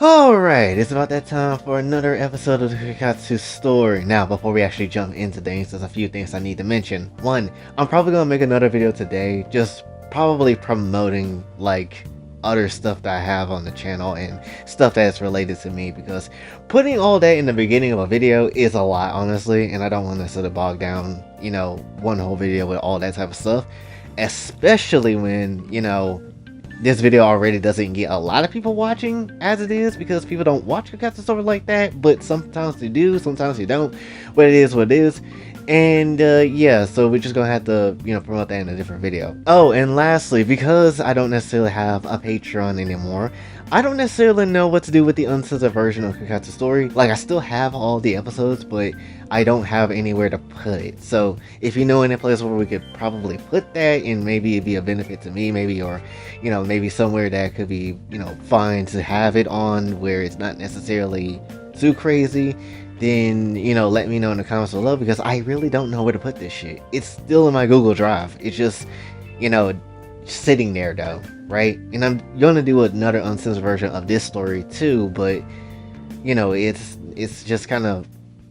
Alright, it's about that time for another episode of the Kikatsu story. Now, before we actually jump into things, there's a few things I need to mention. One, I'm probably gonna make another video today, just probably promoting, like, other stuff that I have on the channel and stuff that's related to me, because putting all that in the beginning of a video is a lot, honestly, and I don't want to sort of bog down, one whole video with all that type of stuff, especially when, this video already doesn't get a lot of people watching as it is, because people don't watch Kakatsu Story like that, but sometimes they do, sometimes they don't, but it is what it is. And yeah, so we're just gonna have to promote that in a different video. Oh, and lastly, because I don't necessarily have a Patreon anymore, I don't necessarily know what to do with the uncensored version of Kakatsu Story. Like, I still have all the episodes, but I don't have anywhere to put it. So if you know any place where we could probably put that, and maybe it'd be a benefit to me, maybe, or maybe somewhere that could be fine to have it on, where it's not necessarily too crazy, then let me know in the comments below, because I really don't know where to put this shit. It's still in my Google Drive. It's just sitting there though, right? And I'm gonna do another uncensored version of this story too, but it's just kind of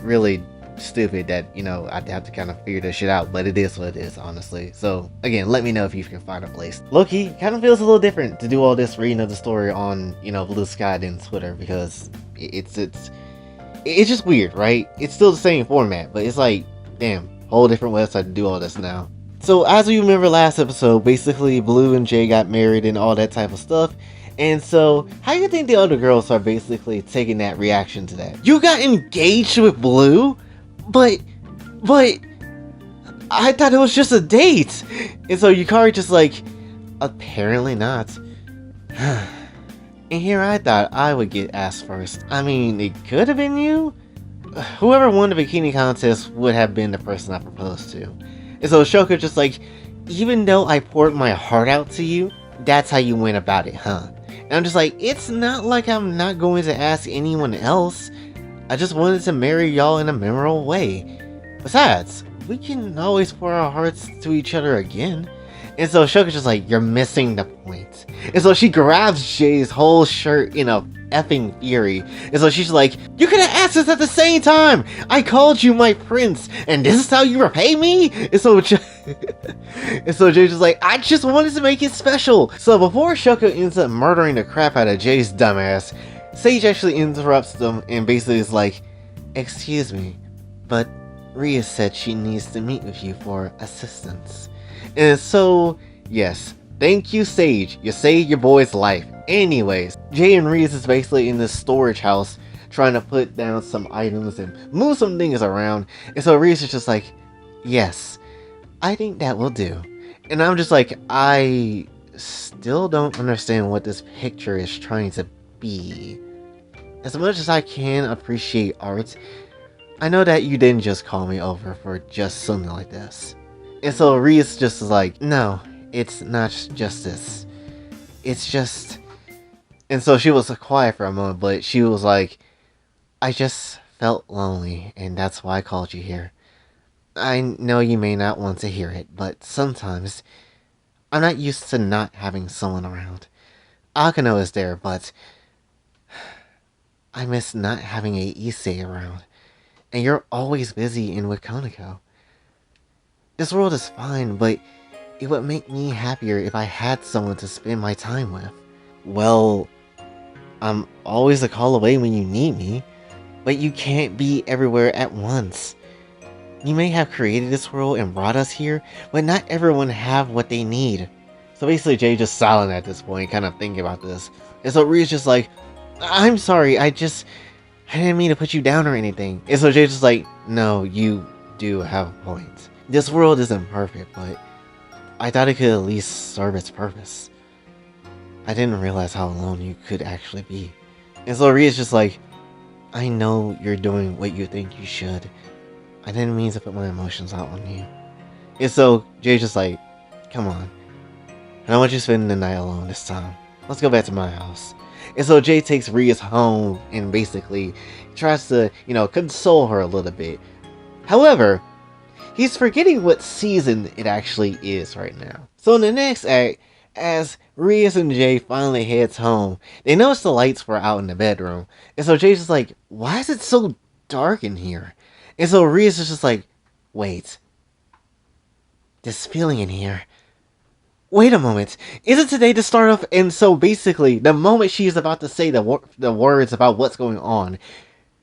really stupid that I'd have to kind of figure this shit out, but it is what it is, honestly. So again, let me know if you can find a place. Low-key kind of feels a little different to do all this reading of the story on Blue Sky than Twitter, because it's just weird, right? It's still the same format, but it's like, damn, whole different website to do all this now. So as we remember last episode, basically Blue and Jay got married and all that type of stuff. And so, how do you think the other girls are basically taking that reaction to that? You got engaged with Blue? But I thought it was just a date. And so Yukari just like, apparently not. And here I thought I would get asked first. I mean, it could have been you. Whoever won the bikini contest would have been the person I proposed to. And so Shoko just like, even though I poured my heart out to you, that's how you went about it, huh? And I'm just like, it's not like I'm not going to ask anyone else. I just wanted to marry y'all in a memorable way. Besides, we can always pour our hearts to each other again. And so Shoko's just like, you're missing the point. And so she grabs Jay's whole shirt in a effing fury. And so she's like, you could have asked us at the same time. I called you my prince, and this is how you repay me? And so Jay's just like, I just wanted to make it special. So before Shoko ends up murdering the crap out of Jay's dumbass, Sage actually interrupts them and basically is like, excuse me, but Rhea said she needs to meet with you for assistance. And so, yes, thank you, Sage. You saved your boy's life. Anyways, Jay and Rhea is basically in this storage house trying to put down some items and move some things around. And so Rhea's just like, yes, I think that will do. And I'm just like, I still don't understand what this picture is trying to be. As much as I can appreciate art, I know that you didn't just call me over for just something like this. And so Rhea's just like, no, it's not just this. It's just... And so she was quiet for a moment, but she was like, I just felt lonely, and that's why I called you here. I know you may not want to hear it, but sometimes I'm not used to not having someone around. Akano is there, but I miss not having a Issei around. And you're always busy and with Koneko. This world is fine, but it would make me happier if I had someone to spend my time with. Well, I'm always a call away when you need me, but you can't be everywhere at once. You may have created this world and brought us here, but not everyone have what they need. So basically Jay just silent at this point, kind of thinking about this. And so Rhea's just like, I'm sorry, I didn't mean to put you down or anything. And so Jay's just like, no, you do have a point. This world isn't perfect, but I thought it could at least serve its purpose. I didn't realize how alone you could actually be. And so Rhea's just like, I know you're doing what you think you should. I didn't mean to put my emotions out on you. And so Jay's just like, come on. I don't want you spending the night alone this time. Let's go back to my house. And so Jay takes Rhea's home and basically tries to, console her a little bit. However, he's forgetting what season it actually is right now. So in the next act, As Rias and Jay finally heads home, they notice the lights were out in the bedroom. And so Jay's just like, why is it so dark in here? And so Rias is just like, wait, this feeling in here. Wait a moment. Isn't today to start off? And so basically, the moment she is about to say the words about what's going on,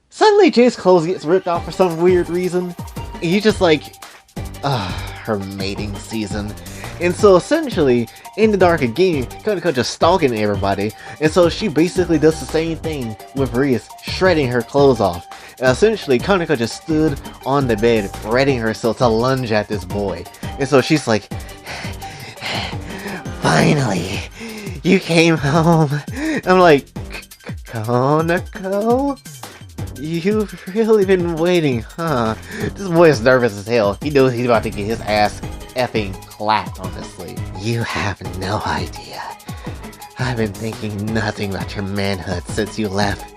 suddenly Jay's clothes gets ripped off for some weird reason. And he's just like, her mating season. And so essentially, in the dark again, Konako just stalking everybody. And so she basically does the same thing with Rias, shredding her clothes off. And essentially, Konako just stood on the bed, readying herself to lunge at this boy. And so she's like, finally, you came home. I'm like, Konako? You've really been waiting, huh? This boy is nervous as hell. He knows he's about to get his ass effing clapped, honestly. You have no idea. I've been thinking nothing about your manhood since you left.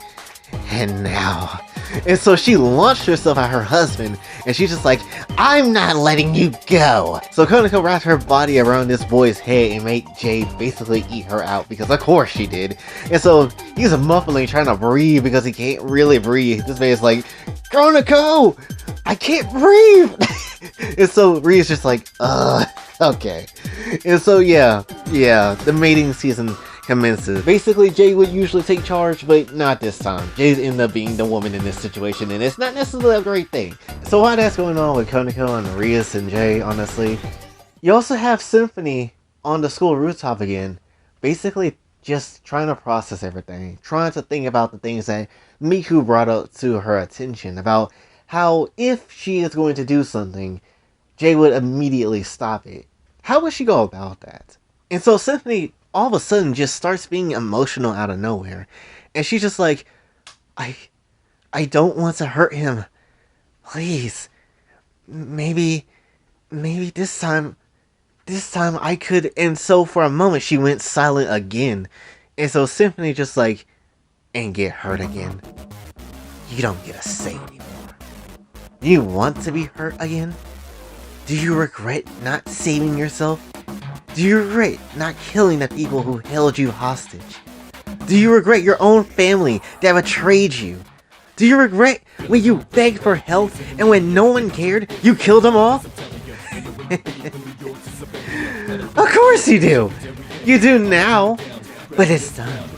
And now... And so she launched herself at her husband, and she's just like, I'm not letting you go! So Konako wrapped her body around this boy's head and made Jay basically eat her out, because of course she did. And so he's muffling, trying to breathe because he can't really breathe. This man's like, Konako! I can't breathe! And so Rhea's just like, okay. And so yeah, the mating season commences. Basically, Jay would usually take charge, but not this time. Jay's ended up being the woman in this situation, and it's not necessarily a great thing. So while that's going on with Konako and Rias and Jay, honestly, you also have Symphony on the school rooftop again, basically just trying to process everything, trying to think about the things that Miku brought up to her attention, about how if she is going to do something, Jay would immediately stop it. How would she go about that? And so Symphony all of a sudden just starts being emotional out of nowhere. And she's just like, I don't want to hurt him. Please. Maybe this time I could. And so for a moment she went silent again. And so Symphony just like, and get hurt again. You don't get a say anymore. Do you want to be hurt again? Do you regret not saving yourself? Do you regret not killing the people who held you hostage? Do you regret your own family that betrayed you? Do you regret when you begged for help and when no one cared, you killed them all? Of course you do! You do now, but it's done.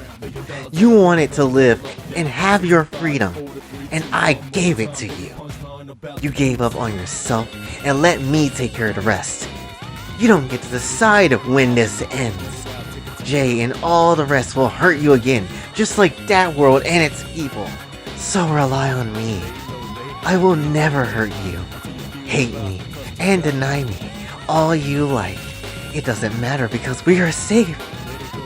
You wanted to live and have your freedom, and I gave it to you. You gave up on yourself and let me take care of the rest. You don't get to decide when this ends. Jay and all the rest will hurt you again, just like that world and its people. So rely on me. I will never hurt you. Hate me and deny me all you like. It doesn't matter because we are safe.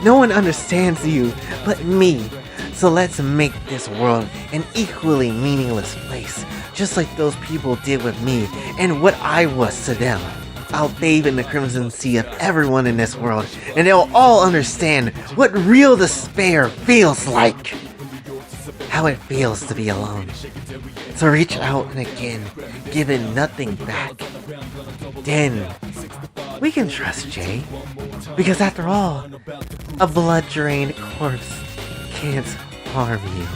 No one understands you but me. So let's make this world an equally meaningless place, just like those people did with me and what I was to them. I'll bathe in the crimson sea of everyone in this world, and they'll all understand what real despair feels like. How it feels to be alone. To reach out and again, giving nothing back. Then, we can trust Jay. Because after all, a blood-drained corpse can't harm you.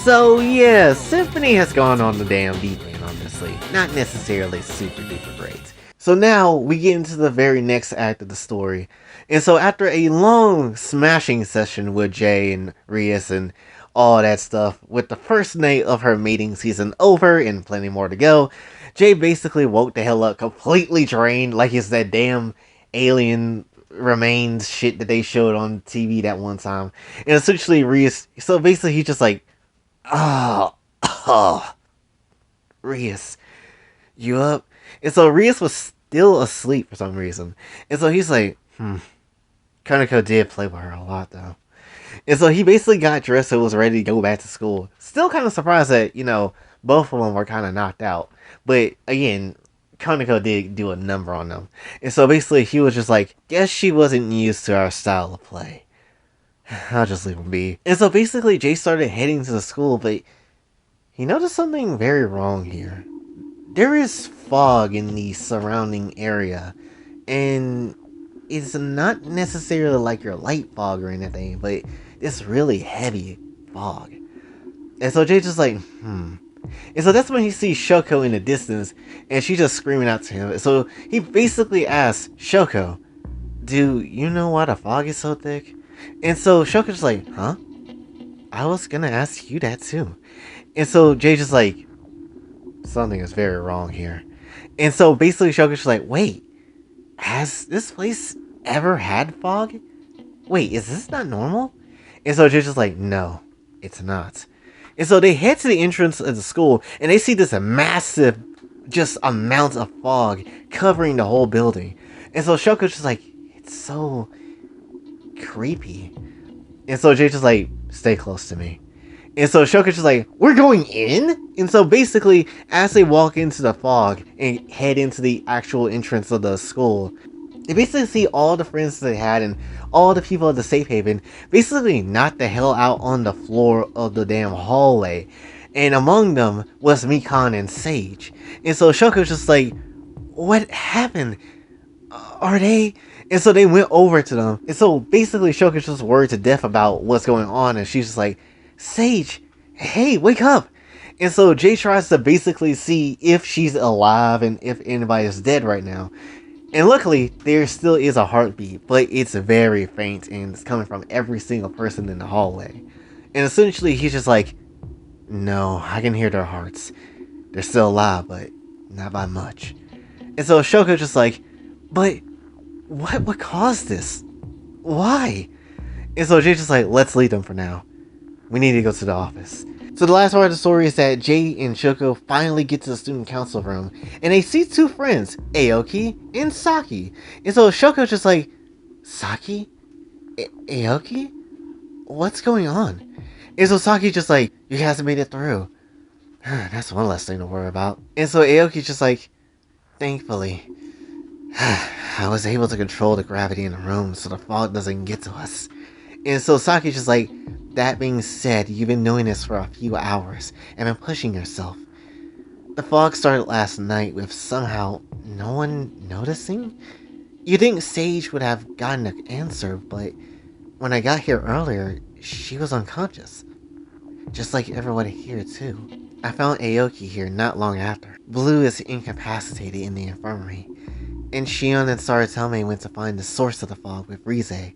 So yeah, Symphony has gone on the damn deep end, honestly. Not necessarily super duper great. So now we get into the very next act of the story. And so after a long smashing session with Jay and Rias and all that stuff, with the first night of her mating season over and plenty more to go, Jay basically woke the hell up completely drained, like it's that damn alien remains shit that they showed on TV that one time. And essentially Rias, so basically he's just like, Rias, you up? And so Rias was still asleep for some reason. And so he's like, Kaneko did play with her a lot though. And so he basically got dressed and was ready to go back to school. Still kind of surprised that, both of them were kind of knocked out. But again, Kaneko did do a number on them. And so basically he was just like, guess she wasn't used to our style of play. I'll just leave him be. And so basically Jay started heading to the school, but he noticed something very wrong here. There is fog in the surrounding area, and it's not necessarily like your light fog or anything, but this really heavy fog. And so Jay's just like, And so that's when he sees Shoko in the distance, and she's just screaming out to him. So he basically asks Shoko, do you know why the fog is so thick? And so Shoko's just like, huh? I was gonna ask you that too. And so Jay's just like, something is very wrong here. And so basically Shoko's just like, wait, has this place ever had fog? Wait, is this not normal? And so Jay's just like, no, it's not. And so they head to the entrance of the school, and they see this massive, just amount of fog covering the whole building. And so Shoko's just like, it's so creepy. And so Jay's just like, stay close to me. And so Shoko's just like, we're going in? And so basically, as they walk into the fog and head into the actual entrance of the school, they basically see all the friends they had and all the people at the safe haven basically knock the hell out on the floor of the damn hallway. And among them was Mikan and Sage. And so Shoko's just like, what happened? Are they? And so they went over to them. And so basically Shoko's just worried to death about what's going on. And she's just like, Sage, hey, wake up. And so Jay tries to basically see if she's alive and if anybody is dead right now. And luckily, there still is a heartbeat, but it's very faint and it's coming from every single person in the hallway. And essentially, he's just like, no, I can hear their hearts. They're still alive, but not by much. And so Shoko's just like, but what caused this? Why? And so Jay's just like, let's leave them for now. We need to go to the office. So the last part of the story is that Jay and Shoko finally get to the student council room, and they see two friends, Aoki and Saki. And so Shoko's just like, Saki? Aoki? What's going on? And so Saki's just like, you guys made it through. That's one less thing to worry about. And so Aoki's just like, thankfully, I was able to control the gravity in the room so the fog doesn't get to us. And so Saki's just like, that being said, you've been doing this for a few hours and been pushing yourself. The fog started last night with somehow no one noticing? You'd think Sage would have gotten an answer, but when I got here earlier, she was unconscious. Just like everyone here too. I found Aoki here not long after. Blue is incapacitated in the infirmary, and Shion and started telling me when to find the source of the fog with Rize.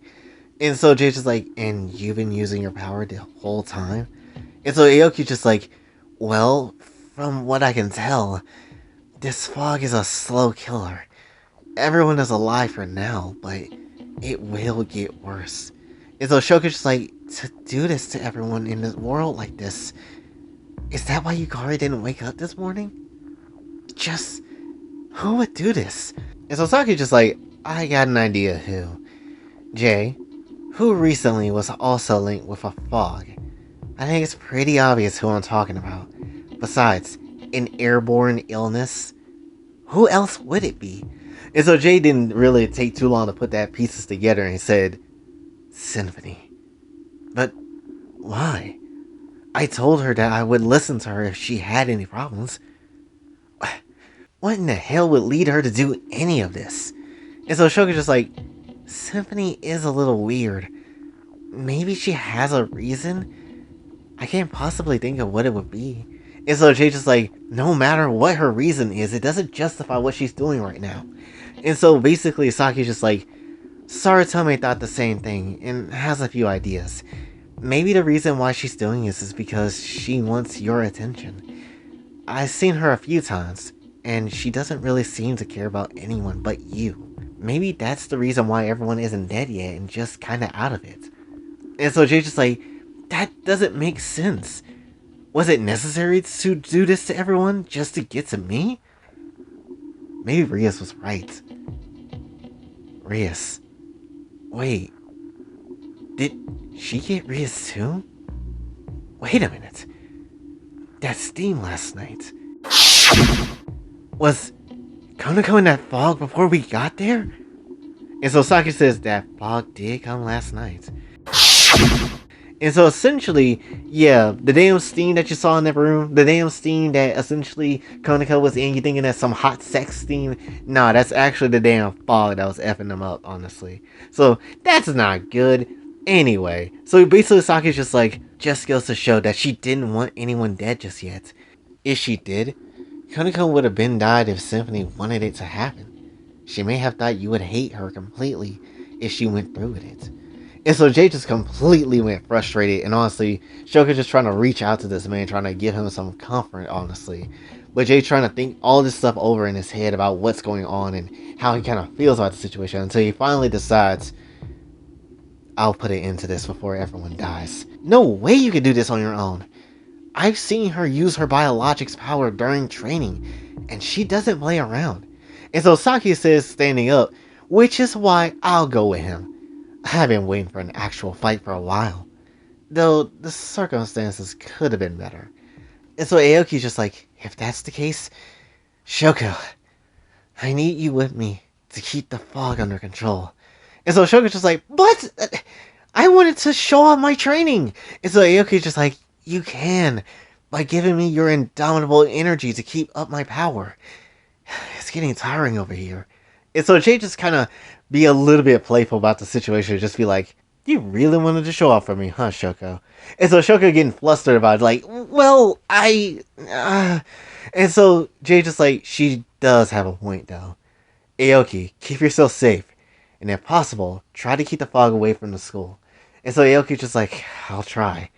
And so Jay's just like, and you've been using your power the whole time? And so Aoki's just like, well, from what I can tell, this fog is a slow killer. Everyone is alive for now, but it will get worse. And so Shoko's just like, to do this to everyone in this world like this, is that why Yukari didn't wake up this morning? Just, who would do this? And so Saki's just like, I got an idea who. Jay, who recently was also linked with a fog. I think it's pretty obvious who I'm talking about. Besides, an airborne illness? Who else would it be? And so Jay didn't really take too long to put that pieces together and he said, Symphony. But why? I told her that I would listen to her if she had any problems. What in the hell would lead her to do any of this? And so Shoko's just like, Symphony is a little weird. Maybe she has a reason? I can't possibly think of what it would be. And so Jay's just like, no matter what her reason is, it doesn't justify what she's doing right now. And so basically Saki's just like, Saratome thought the same thing and has a few ideas. Maybe the reason why she's doing this is because she wants your attention. I've seen her a few times, and she doesn't really seem to care about anyone but you. Maybe that's the reason why everyone isn't dead yet and just kinda out of it. And so Jay's just like, that doesn't make sense. Was it necessary to do this to everyone just to get to me? Maybe Rias was right. Rias. Wait. Did she get Rias too? Wait a minute. That steam last night. Was Konako in that fog before we got there? And so Saki says that fog did come last night. And so essentially, yeah, the damn steam that you saw in that room, the damn steam that essentially Konako was in, you thinking that's some hot sex steam. Nah, that's actually the damn fog that was effing them up, honestly. So that's not good. Anyway, so basically Saki's just like, just goes to show that she didn't want anyone dead just yet. If she did, Konako would have been died if Symphony wanted it to happen. She may have thought you would hate her completely if she went through with it. And so Jay just completely went frustrated, and honestly, Shoka just trying to reach out to this man, trying to give him some comfort, honestly. But Jay trying to think all this stuff over in his head about what's going on and how he kind of feels about the situation until he finally decides, I'll put it into this before everyone dies. No way you can do this on your own. I've seen her use her biologics power during training, and she doesn't play around. And so Saki says, standing up, which is why I'll go with him. I've been waiting for an actual fight for a while, though the circumstances could have been better. And so Aoki's just like, if that's the case, Shoko, I need you with me to keep the fog under control. And so Shoko's just like, but I wanted to show off my training. And so Aoki's just like, you can, by giving me your indomitable energy to keep up my power. It's getting tiring over here. And so Jay just kind of be a little bit playful about the situation. Just be like, you really wanted to show off for me, huh, Shoko? And so Shoko getting flustered about it, like, well, And so Jay just like, she does have a point, though. Aoki, keep yourself safe. And if possible, try to keep the fog away from the school. And so Aoki's just like, I'll try.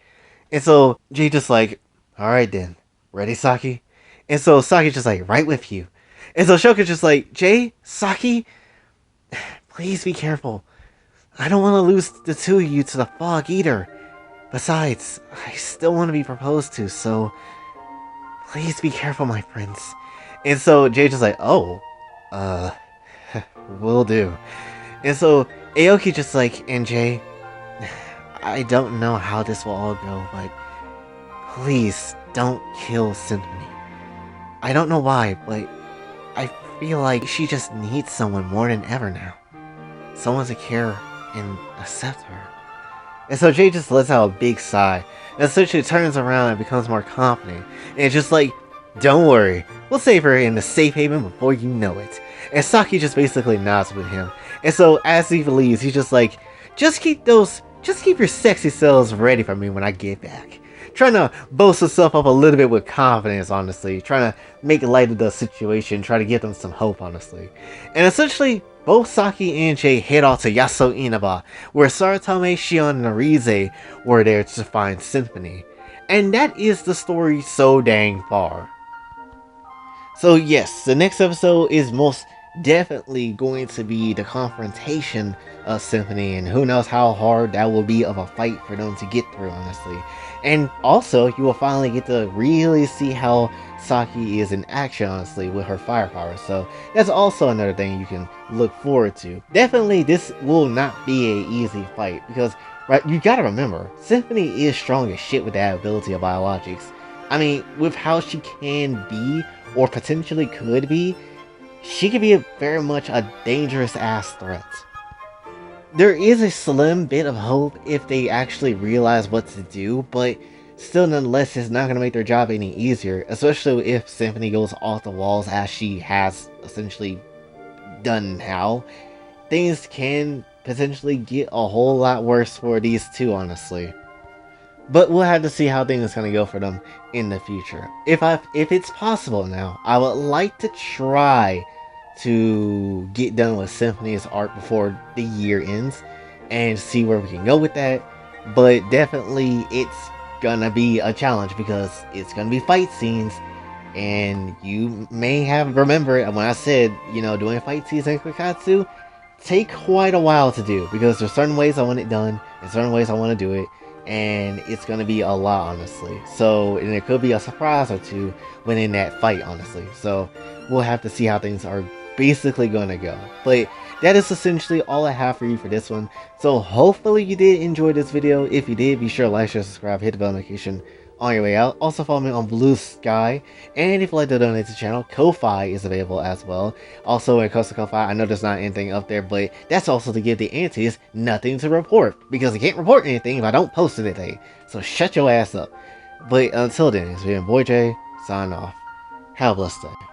And so Jay just like, alright then. Ready, Saki? And so Saki's just like, right with you. And so Shoka's just like, Jay, Saki, please be careful. I don't want to lose the two of you to the fog either. Besides, I still want to be proposed to, so please be careful, my friends. And so Jay's just like, oh, will do. And so Aoki just like, and Jay, I don't know how this will all go, but please don't kill Symphony. I don't know why, but I feel like she just needs someone more than ever now. Someone to care and accept her. And so Jay just lets out a big sigh, and essentially turns around and becomes more confident. And it's just like, don't worry, we'll save her in the safe haven before you know it. And Saki just basically nods with him. And so as he leaves, he's just like, just keep your sexy selves ready for me when I get back. Trying to boast himself up a little bit with confidence, honestly. Trying to make light of the situation, try to give them some hope, honestly. And essentially, both Saki and Jay head off to Yaso Inaba, where Saratame, Shion, and Arize were there to find Symphony. And that is the story so dang far. So yes, the next episode is most definitely going to be the confrontation of Symphony, and who knows how hard that will be of a fight for them to get through, honestly. And also, you will finally get to really see how Saki is in action, honestly, with her firepower. So that's also another thing you can look forward to. Definitely, this will not be an easy fight, because right, you gotta remember, Symphony is strong as shit with that ability of biologics. I mean, with how she can be, or potentially could be, she could be very much a dangerous ass threat. There is a slim bit of hope if they actually realize what to do, but still nonetheless it's not going to make their job any easier, especially if Symphony goes off the walls as she has essentially done now. Things can potentially get a whole lot worse for these two, honestly. But we'll have to see how things are going to go for them in the future. If it's possible now, I would like to try to get done with Symphony's arc before the year ends and see where we can go with that. But definitely it's gonna be a challenge because it's gonna be fight scenes, and you may have remembered when I said, you know, doing fight scenes in Kikatsu take quite a while to do, because there's certain ways I want it done and certain ways I want to do it, and it's gonna be a lot, honestly. So, and it could be a surprise or two when in that fight, honestly. So we'll have to see how things are basically gonna go. But that is essentially all I have for you for this one. So hopefully you did enjoy this video. If you did, be sure to like, share, subscribe, hit the bell notification, on your way out. Also follow me on Blue Sky, and if you'd like to donate to the channel, Kofi is available as well. Also, when it comes to Kofi, I know there's not anything up there, but that's also to give the aunties nothing to report, because I can't report anything if I don't post anything. So shut your ass up. But until then, it's been Boy J, signing off. Have a blessed day.